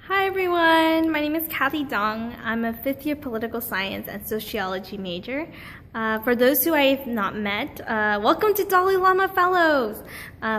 Hi everyone, my name is Kathy Dong. I'm a fifth-year political science and sociology major. For those who I have not met, welcome to Dalai Lama Fellows.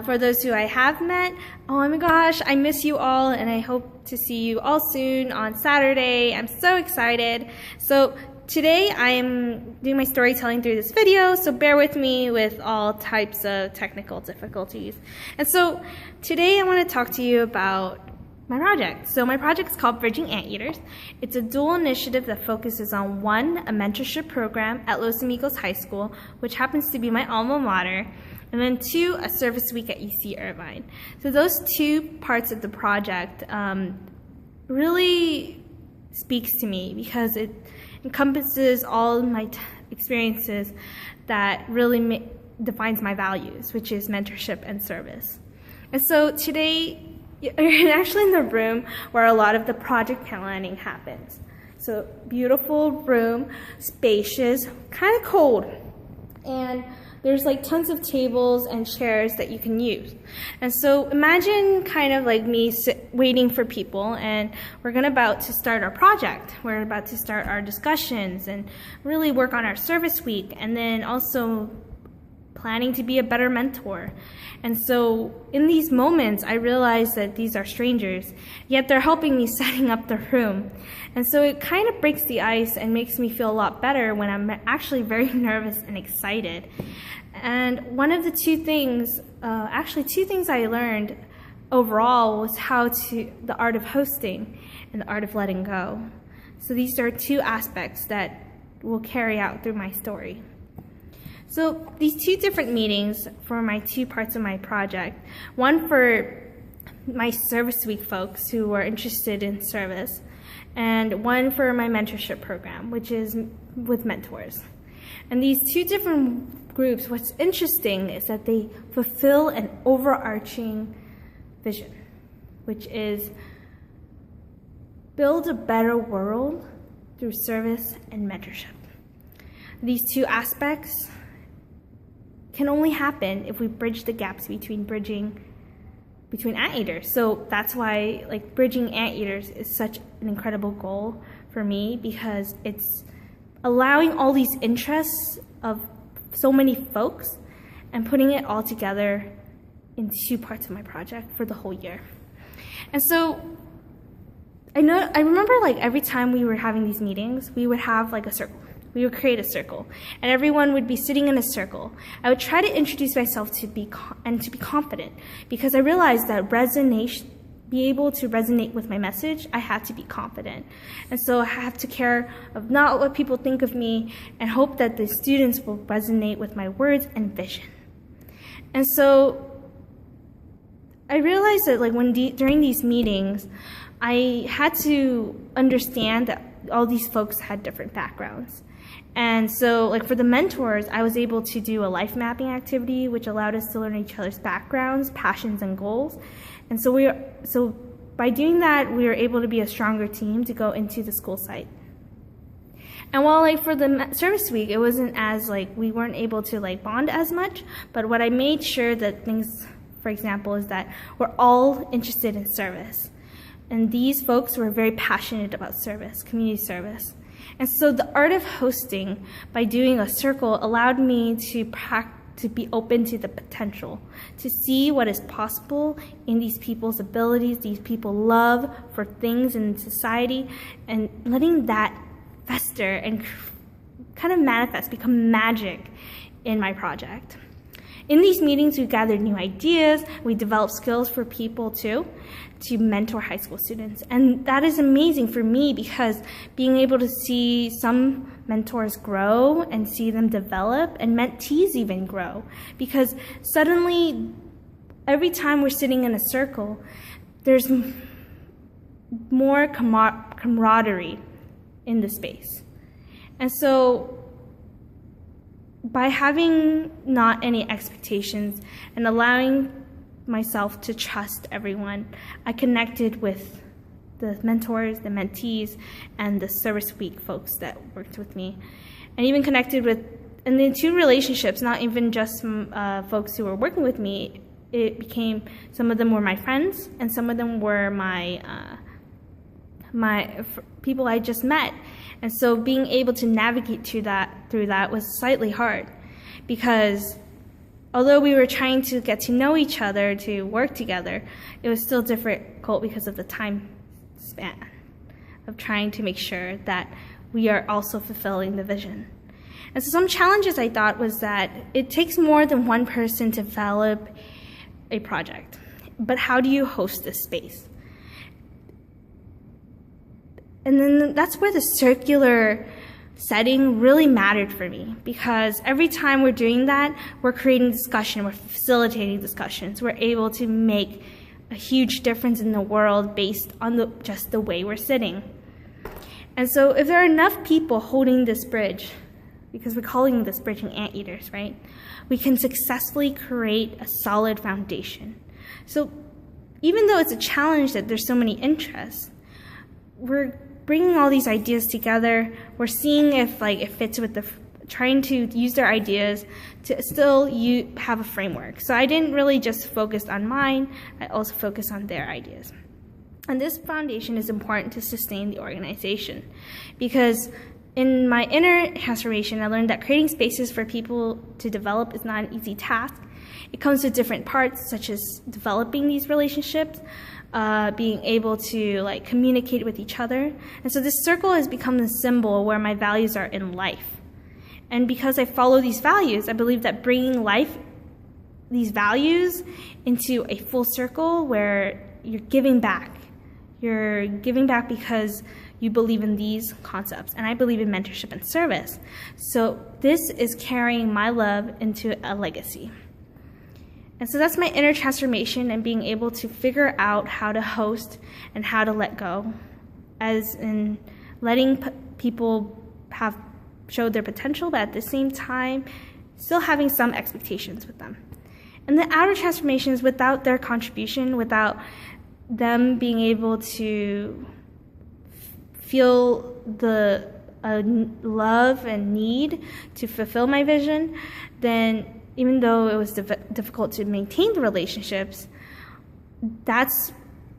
For those who I have met, oh my gosh, I miss you all and I hope to see you all soon on Saturday. I'm so excited. So today I am doing my storytelling through this video, so bear with me with all types of technical difficulties. And so today I want to talk to you about my project. So my project is called Bridging Anteaters. It's a dual initiative that focuses on one, a mentorship program at Los Amigos High School, which happens to be my alma mater, and then two, a service week at UC Irvine. So those two parts of the project really speaks to me because it encompasses all my experiences that really defines my values, which is mentorship and service. And so today, you're actually in the room where a lot of the project planning happens. So beautiful room, spacious, kind of cold. And there's like tons of tables and chairs that you can use. And so imagine kind of like me waiting for people, and we're about to start our project. We're about to start our discussions and really work on our service week, and then also planning to be a better mentor. And so in these moments, I realize that these are strangers, yet they're helping me setting up the room. And so it kind of breaks the ice and makes me feel a lot better when I'm actually very nervous and excited. And one of the two things I learned overall was the art of hosting and the art of letting go. So these are two aspects that will carry out through my story. So these two different meetings for my two parts of my project, one for my service week folks who are interested in service, and one for my mentorship program, which is with mentors. And these two different groups, what's interesting is that they fulfill an overarching vision, which is build a better world through service and mentorship. These two aspects can only happen if we bridge the gaps between anteaters. So that's why bridging anteaters is such an incredible goal for me, because it's allowing all these interests of so many folks and putting it all together in two parts of my project for the whole year. And so I remember every time we were having these meetings, we would have a circle. We would create a circle, and everyone would be sitting in a circle. I would try to introduce myself to be confident, because I realized that be able to resonate with my message, I have to be confident. And so I have to care of not what people think of me and hope that the students will resonate with my words and vision. And so I realized that during these meetings, I had to understand that all these folks had different backgrounds. And so for the mentors, I was able to do a life mapping activity, which allowed us to learn each other's backgrounds, passions, and goals. And so by doing that, we were able to be a stronger team to go into the school site. And while for the service week, it wasn't as we weren't able to bond as much, but what I made sure that things, for example, is that we're all interested in service. And these folks were very passionate about service, community service. And so the art of hosting, by doing a circle, allowed me to be open to the potential, to see what is possible in these people's abilities, these people's love for things in society, and letting that fester and kind of manifest, become magic in my project. In these meetings, we gathered new ideas, we developed skills for people to mentor high school students. And that is amazing for me, because being able to see some mentors grow and see them develop, and mentees even grow, because suddenly every time we're sitting in a circle, there's more camaraderie in the space. And so by having not any expectations and allowing myself to trust everyone, I connected with the mentors, the mentees, and the service week folks that worked with me, and even connected with, and the two relationships, not even just folks who were working with me, it became, some of them were my friends, and some of them were my people I just met. And so being able to navigate through that was slightly hard, because although we were trying to get to know each other, to work together, it was still difficult because of the time span of trying to make sure that we are also fulfilling the vision. And so some challenges I thought was that it takes more than one person to develop a project. But how do you host this space? And then that's where the circular setting really mattered for me, because every time we're doing that, we're creating discussion, we're facilitating discussions, we're able to make a huge difference in the world based on just the way we're sitting. And so if there are enough people holding this bridge, because we're calling this bridging anteaters, right? We can successfully create a solid foundation. So even though it's a challenge that there's so many interests, we're bringing all these ideas together. We're seeing if it fits with trying to use their ideas to still have a framework. So I didn't really just focus on mine, I also focused on their ideas. And this foundation is important to sustain the organization, because in my inner transformation, I learned that creating spaces for people to develop is not an easy task. It comes with different parts, such as developing these relationships, being able to communicate with each other. And so this circle has become the symbol where my values are in life. And because I follow these values, I believe that bringing these values into a full circle where you're giving back. You're giving back because you believe in these concepts, and I believe in mentorship and service. So this is carrying my love into a legacy. And so that's my inner transformation, and being able to figure out how to host and how to let go, as in letting people show their potential, but at the same time, still having some expectations with them. And the outer transformation is without their contribution, without them being able to feel the love and need to fulfill my vision, then even though it was difficult to maintain the relationships,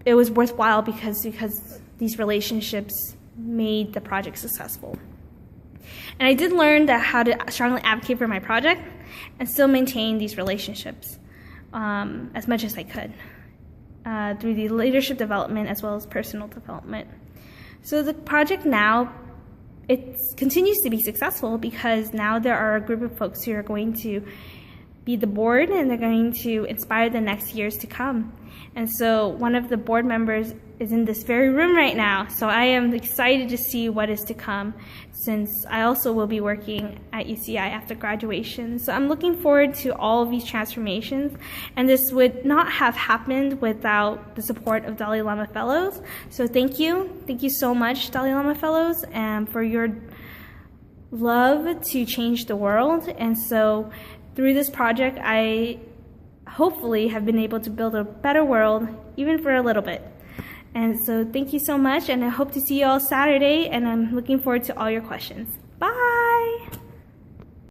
it was worthwhile because these relationships made the project successful. And I did learn how to strongly advocate for my project and still maintain these relationships as much as I could through the leadership development as well as personal development. So the project now, it continues to be successful because now there are a group of folks who are going to be the board, and they're going to inspire the next years to come. And so one of the board members is in this very room right now. So I am excited to see what is to come, since I also will be working at UCI after graduation. So I'm looking forward to all of these transformations, and this would not have happened without the support of Dalai Lama Fellows. So thank you. Thank you so much, Dalai Lama Fellows, and for your love to change the world. And so through this project, I hopefully have been able to build a better world, even for a little bit. And so thank you so much, and I hope to see you all Saturday, and I'm looking forward to all your questions. Bye!